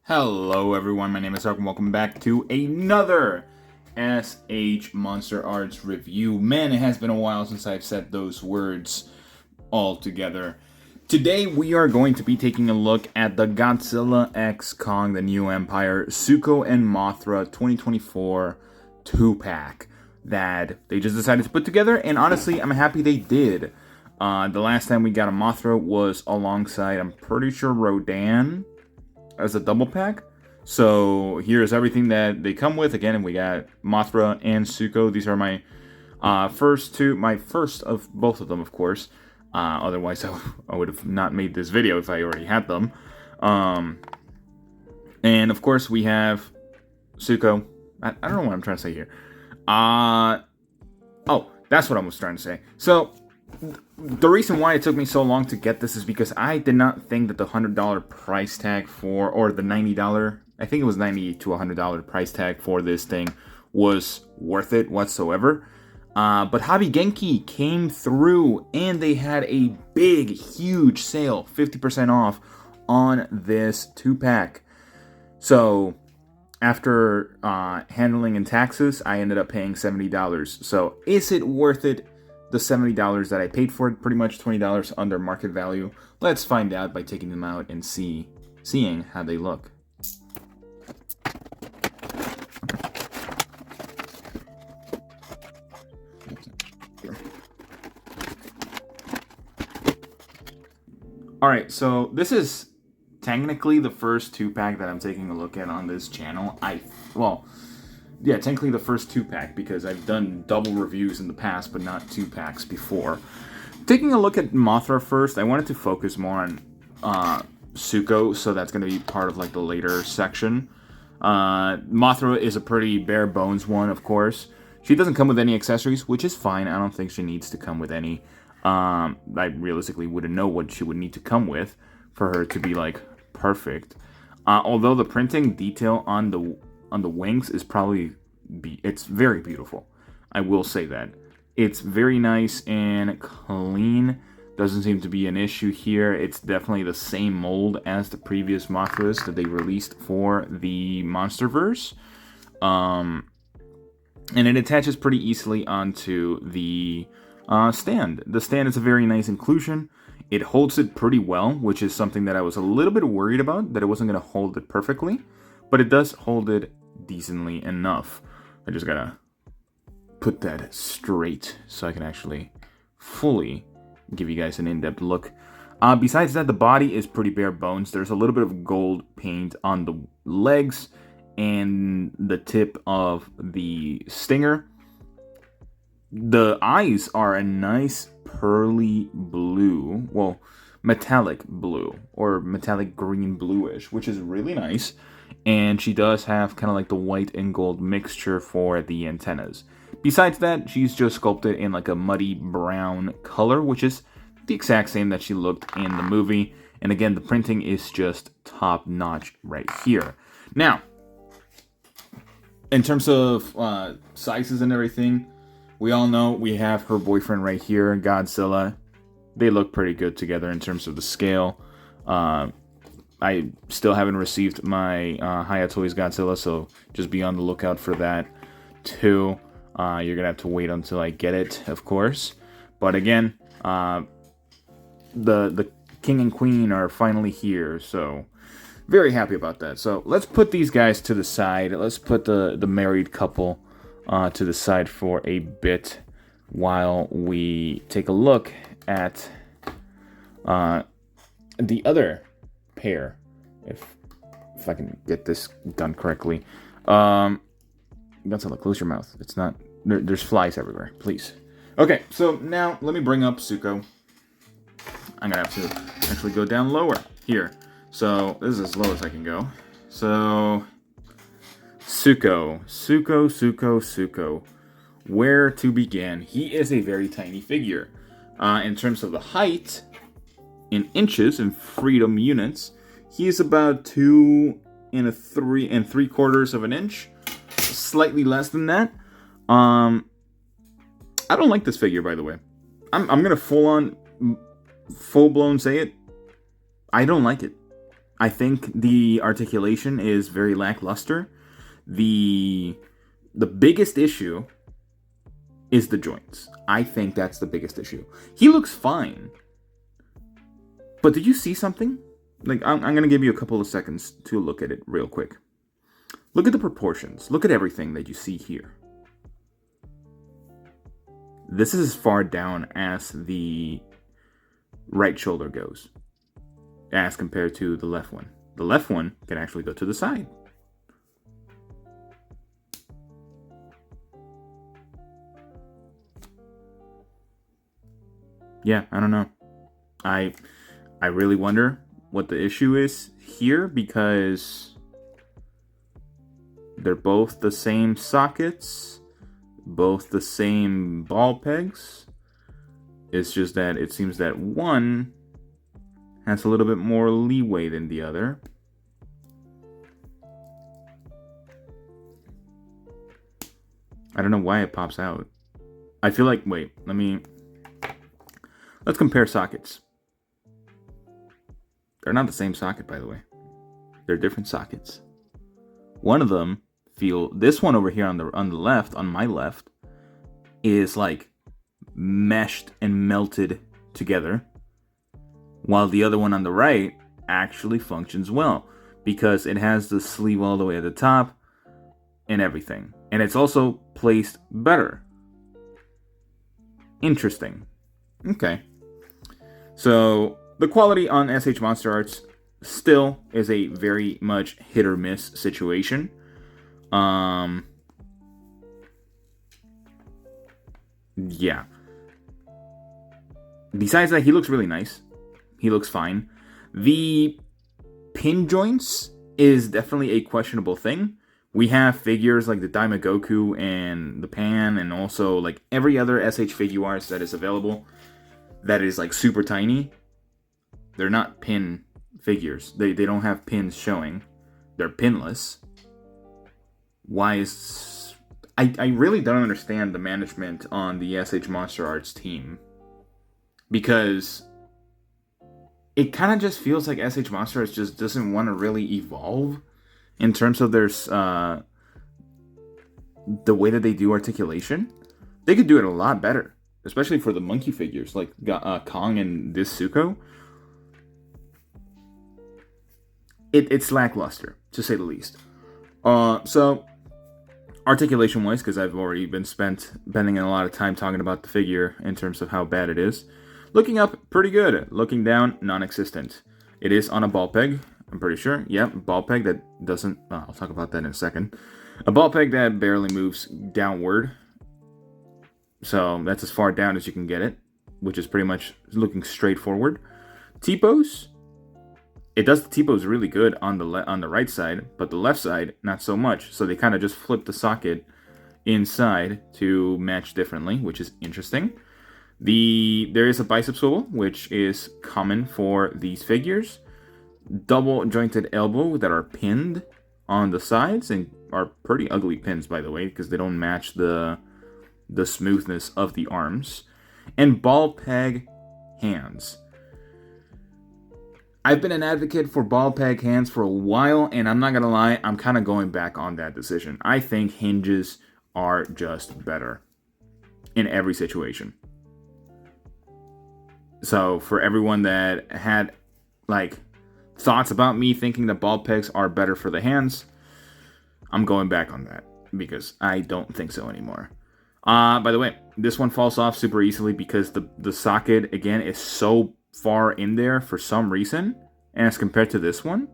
Hello everyone, my name is Ark and welcome back to another SH Monster Arts review. Man, it has been a while since I've said those words all together. Today we are going to be taking a look at the Godzilla X Kong The New Empire Suko and Mothra 2024 2-pack that they just decided to put together, and honestly I'm happy they did. The last time we got a Mothra was alongside, I'm pretty sure, Rodan as a double pack. So here's everything that they come with. Again, we got Mothra and Suko. These are my first of both of them, of course. Otherwise, I would have not made this video if I already had them. And of course, we have Suko. I don't know what I'm trying to say here. Oh, that's what I was trying to say. So the reason why it took me so long to get this is because I did not think that the $100 price tag for, or the $90, I think it was $90 to $100 price tag for this thing was worth it whatsoever. But Hobby Genki came through and they had a big, huge sale, 50% off on this 2-pack. So after handling and taxes, I ended up paying $70. So is it worth it? The $70 that I paid for it, pretty much $20 under market value. Let's find out by taking them out and seeing how they look. Alright, so this is technically the first 2-pack that I'm taking a look at on this channel. Yeah, technically the first 2-pack, because I've done double reviews in the past, but not 2-packs before. Taking a look at Mothra first, I wanted to focus more on Suko, so that's going to be part of like the later section. Mothra is a pretty bare bones one, of course. She doesn't come with any accessories, which is fine. I don't think she needs to come with any. I realistically wouldn't know what she would need to come with for her to be like perfect. Although the printing detail on the wings is it's very beautiful. I will say that. It's very nice and clean. Doesn't seem to be an issue here. It's definitely the same mold as the previous Mothras that they released for the Monsterverse. And it attaches pretty easily onto the stand. The stand is a very nice inclusion. It holds it pretty well, which is something that I was a little bit worried about, that it wasn't going to hold it perfectly. But it does hold it decently enough. I just gotta put that straight so I can actually fully give you guys an in-depth look. Besides that, the body is pretty bare bones. There's a little bit of gold paint on the legs and the tip of the stinger. The eyes are a nice pearly blue, well, metallic blue, or metallic green bluish, which is really nice. And she does have kind of like the white and gold mixture for the antennas. Besides that, she's just sculpted in like a muddy brown color, which is the exact same that she looked in the movie. And again, the printing is just top notch right here. Now, in terms of sizes and everything, we all know we have her boyfriend right here, Godzilla. They look pretty good together in terms of the scale. I still haven't received my Hayatoy's Godzilla, so just be on the lookout for that too. You're going to have to wait until I get it, of course. But again, the king and queen are finally here, so very happy about that. So let's put these guys to the side. Let's put the married couple to the side for a bit while we take a look at the other pair, if I can get this done correctly. Godzilla, close your mouth. It's not there's flies everywhere, please. Okay, so now let me bring up Suko. I'm gonna have to actually go down lower here. So this is as low as I can go. So Suko. Where to begin? He is a very tiny figure. In terms of the height, in inches and freedom units, he is about 2 3/4 of an inch, slightly less than that. I don't like this figure, by the way. I'm gonna full blown say it. I don't like it. I think the articulation is very lackluster. The biggest issue is the joints. I think that's the biggest issue. He looks fine. But did you see something? Like, I'm going to give you a couple of seconds to look at it real quick. Look at the proportions. Look at everything that you see here. This is as far down as the right shoulder goes, as compared to the left one. The left one can actually go to the side. Yeah, I don't know. I really wonder what the issue is here, because they're both the same sockets, both the same ball pegs. It's just that it seems that one has a little bit more leeway than the other. I don't know why it pops out. I feel like, wait, let's compare sockets. They're not the same socket, by the way. They're different sockets. One of them this one over here on the left, on my left, is like meshed and melted together, while the other one on the right actually functions well because it has the sleeve all the way at the top and everything. And it's also placed better. Interesting. Okay. So the quality on SH MonsterArts still is a very much hit or miss situation. Yeah. Besides that, he looks really nice. He looks fine. The pin joints is definitely a questionable thing. We have figures like the Daimagoku and the Pan, and also like every other SH Figuarts that is available that is like super tiny. They're not pin figures. They don't have pins showing. They're pinless. Why is... I really don't understand the management on the SH MonsterArts team. Because it kind of just feels like SH MonsterArts just doesn't want to really evolve in terms of their the way that they do articulation. They could do it a lot better, especially for the monkey figures like Kong and this Suko. It's lackluster, to say the least. So articulation wise, because I've already been spending a lot of time talking about the figure in terms of how bad it is. Looking up, pretty good. Looking down, non-existent. It is on a ball peg, I'm pretty sure. Yep, ball peg that doesn't... I'll talk about that in a second. A ball peg that barely moves downward. So that's as far down as you can get it, which is pretty much looking straight forward. T-pose. It does the T-pose really good on the right side, but the left side, not so much. So they kind of just flip the socket inside to match differently, which is interesting. There is a bicep swivel, which is common for these figures. Double jointed elbow that are pinned on the sides, and are pretty ugly pins, by the way, because they don't match the smoothness of the arms. And ball peg hands. I've been an advocate for ball peg hands for a while, and I'm not going to lie, I'm kind of going back on that decision. I think hinges are just better in every situation. So for everyone that had like thoughts about me thinking that ball pegs are better for the hands, I'm going back on that because I don't think so anymore. By the way, this one falls off super easily because the socket, again, is so far in there for some reason. And as compared to this one,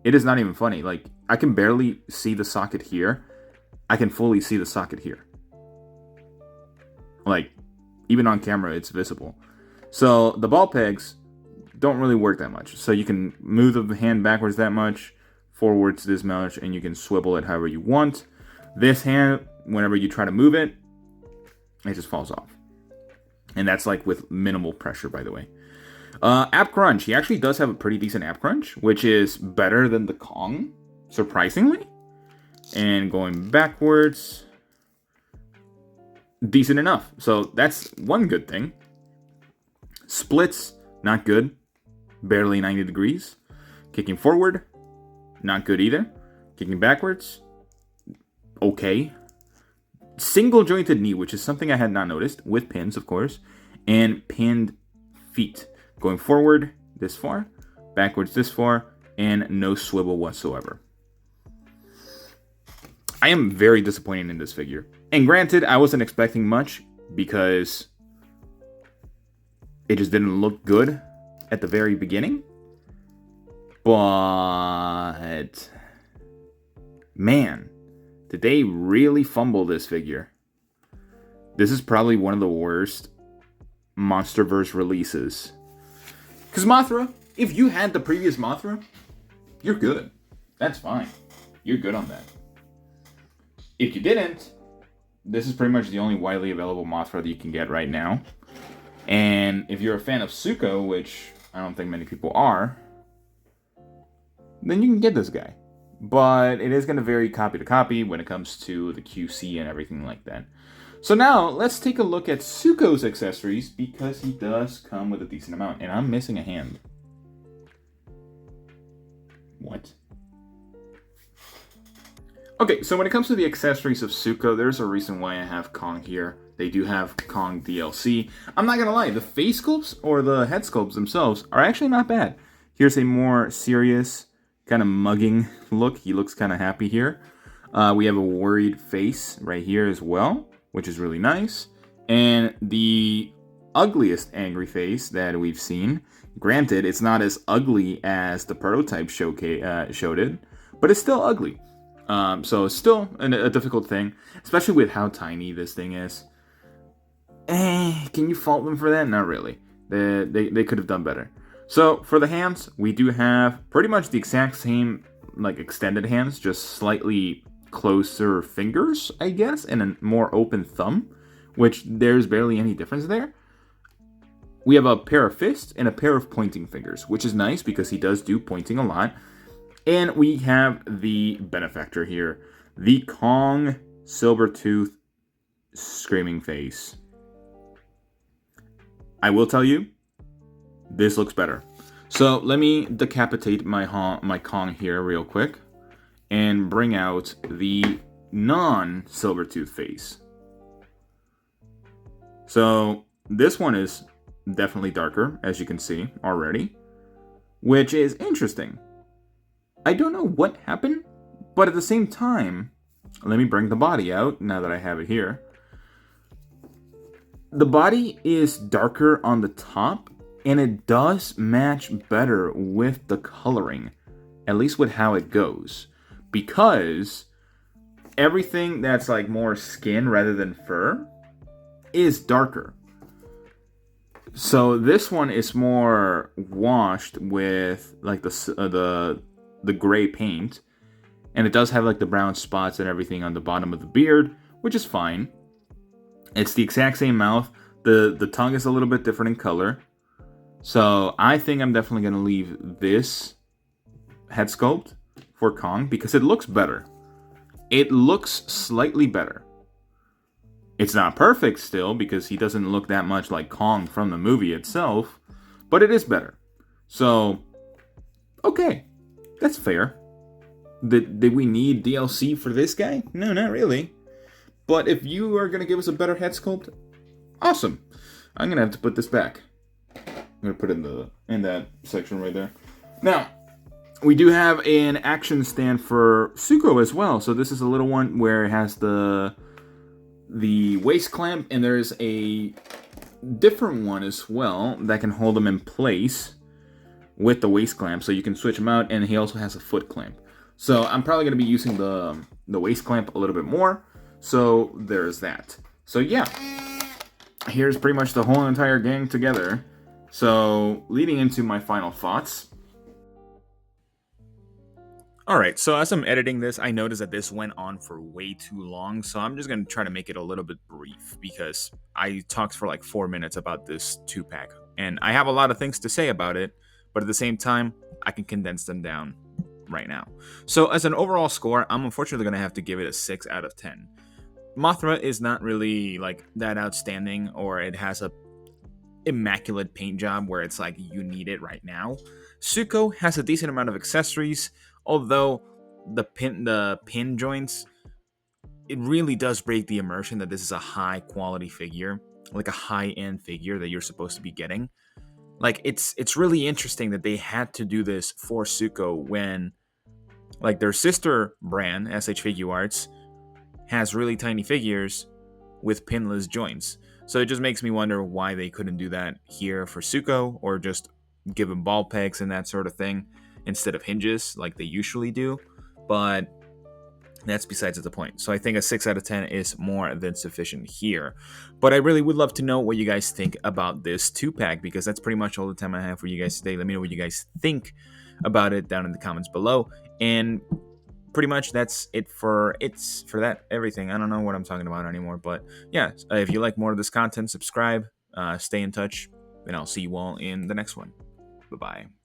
it is not even funny. Like, I can barely see the socket here. I can fully see the socket here. Like, even on camera, it's visible. So the ball pegs don't really work that much. So you can move the hand backwards that much, forwards this much, and you can swivel it however you want. This hand, whenever you try to move it, it just falls off. And that's like with minimal pressure, by the way. App crunch. He actually does have a pretty decent app crunch, which is better than the Kong, surprisingly. And going backwards, decent enough. So that's one good thing. Splits, not good. Barely 90 degrees. Kicking forward, not good either. Kicking backwards, okay. Single jointed knee, which is something I had not noticed, with pins, of course. And pinned feet. Going forward this far, backwards this far, and no swivel whatsoever. I am very disappointed in this figure. And granted, I wasn't expecting much because it just didn't look good at the very beginning. But man, did they really fumble this figure? This is probably one of the worst Monsterverse releases. Because Mothra, if you had the previous Mothra, you're good. That's fine. You're good on that. If you didn't, this is pretty much the only widely available Mothra that you can get right now. And if you're a fan of Suko, which I don't think many people are, then you can get this guy. But it is going to vary copy to copy when it comes to the QC and everything like that. So now, let's take a look at Suko's accessories, because he does come with a decent amount. And I'm missing a hand. What? Okay, so when it comes to the accessories of Suko, there's a reason why I have Kong here. They do have Kong DLC. I'm not gonna lie, the face sculpts or the head sculpts themselves are actually not bad. Here's a more serious, kind of mugging look. He looks kind of happy here. We have a worried face right here as well, which is really nice. And the ugliest angry face that we've seen. Granted, it's not as ugly as the prototype showed it, but it's still ugly. So it's still a difficult thing, especially with how tiny this thing is. Can you fault them for that? Not really. They could have done better. So for the hands, we do have pretty much the exact same like extended hands, just slightly closer fingers, I guess, and a more open thumb, which there's barely any difference there. We have a pair of fists and a pair of pointing fingers, which is nice because he does do pointing a lot. And we have the benefactor here, the Kong Silvertooth Screaming Face. I will tell you, this looks better. So let me decapitate my Kong here real quick and bring out the non-Silvertooth face. So this one is definitely darker, as you can see already, which is interesting. I don't know what happened, but at the same time, let me bring the body out now that I have it here. The body is darker on the top, and it does match better with the coloring, at least with how it goes, because everything that's like more skin rather than fur is darker. So this one is more washed with like the gray paint, and it does have like the brown spots and everything on the bottom of the beard, which is fine. It's the exact same mouth. The tongue is a little bit different in color. So I think I'm definitely going to leave this head sculpt for Kong because it looks better. It looks slightly better. It's not perfect still because he doesn't look that much like Kong from the movie itself, but it is better. So, okay, that's fair. Did we need DLC for this guy? No, not really. But if you are going to give us a better head sculpt, awesome. I'm going to have to put this back. I'm going to put it in that section right there. Now, we do have an action stand for Suko as well. So this is a little one where it has the waist clamp, and there's a different one as well that can hold them in place with the waist clamp. So you can switch them out, and he also has a foot clamp. So I'm probably going to be using the waist clamp a little bit more. So there's that. So yeah, here's pretty much the whole entire gang together. So leading into my final thoughts. Alright, so as I'm editing this, I noticed that this went on for way too long, so I'm just going to try to make it a little bit brief, because I talked for like 4 minutes about this 2-pack, and I have a lot of things to say about it, but at the same time, I can condense them down right now. So as an overall score, I'm unfortunately going to have to give it a 6 out of 10. Mothra is not really like that outstanding, or it has a immaculate paint job where it's like you need it right now. Suko has a decent amount of accessories, although the pin joints, it really does break the immersion that this is a high quality figure, like a high end figure that you're supposed to be getting. Like it's really interesting that they had to do this for Suko when like their sister brand SH Figure Arts has really tiny figures with pinless joints. So it just makes me wonder why they couldn't do that here for Suko, or just give him ball pegs and that sort of thing instead of hinges like they usually do. But that's besides the point. So I think a 6 out of 10 is more than sufficient here. But I really would love to know what you guys think about this 2-pack, because that's pretty much all the time I have for you guys today. Let me know what you guys think about it down in the comments below. And pretty much that's it for that everything. I don't know what I'm talking about anymore. But yeah, if you like more of this content, subscribe, stay in touch, and I'll see you all in the next one. Bye-bye.